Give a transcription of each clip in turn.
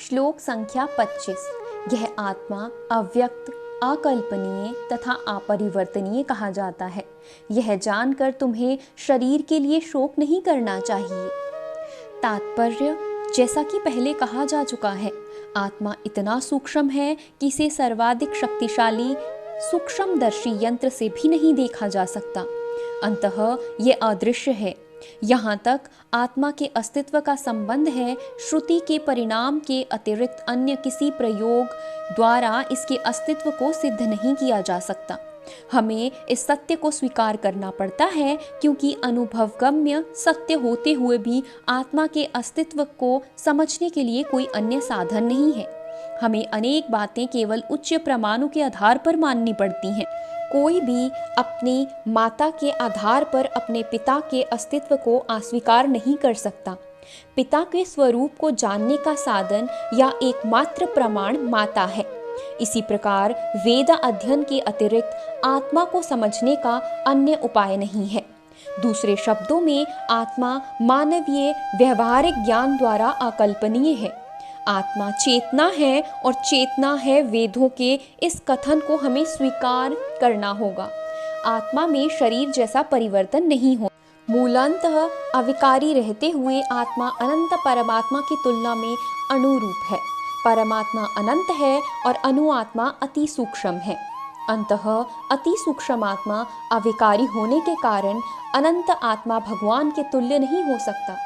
श्लोक संख्या 25। यह आत्मा अव्यक्त, अकल्पनीय तथा अपरिवर्तनीय कहा जाता है। यह जानकर तुम्हें शरीर के लिए शोक नहीं करना चाहिए। तात्पर्य, जैसा कि पहले कहा जा चुका है, आत्मा इतना सूक्ष्म है कि इसे सर्वाधिक शक्तिशाली सूक्ष्मदर्शी यंत्र से भी नहीं देखा जा सकता। अंततः ये अदृश्य है। यहाँ तक आत्मा के अस्तित्व का संबंध है, श्रुति के परिणाम के अतिरिक्त अन्य किसी प्रयोग द्वारा इसके अस्तित्व को सिद्ध नहीं किया जा सकता। हमें इस सत्य को स्वीकार करना पड़ता है, क्योंकि अनुभवगम्य सत्य होते हुए भी आत्मा के अस्तित्व को समझने के लिए कोई अन्य साधन नहीं है। हमें अनेक बातें केवल उच्च प्रमाणों के आधार पर माननी पड़ती हैं। कोई भी अपनी माता के आधार पर अपने पिता के अस्तित्व को अस्वीकार नहीं कर सकता। पिता के स्वरूप को जानने का साधन या एकमात्र प्रमाण माता है। इसी प्रकार वेद अध्ययन के अतिरिक्त आत्मा को समझने का अन्य उपाय नहीं है। दूसरे शब्दों में, आत्मा मानवीय व्यवहारिक ज्ञान द्वारा अकल्पनीय है। आत्मा चेतना है और चेतना है वेदों के इस कथन को हमें स्वीकार करना होगा। आत्मा में शरीर जैसा परिवर्तन नहीं हो। मूलतः अविकारी रहते हुए आत्मा अनंत परमात्मा की तुलना में अणुरूप है। परमात्मा अनंत है और अणुआत्मा अति सूक्ष्म है। अंततः अति सूक्ष्म आत्मा अविकारी होने के कारण अनंत आत्मा भगवान के तुल्य नहीं हो सकता।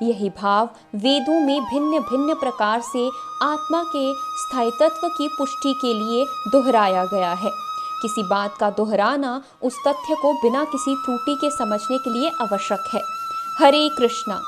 यही भाव वेदों में भिन्न भिन्न प्रकार से आत्मा के स्थायित्व की पुष्टि के लिए दोहराया गया है। किसी बात का दोहराना उस तथ्य को बिना किसी त्रुटि के समझने के लिए आवश्यक है। हरे कृष्णा।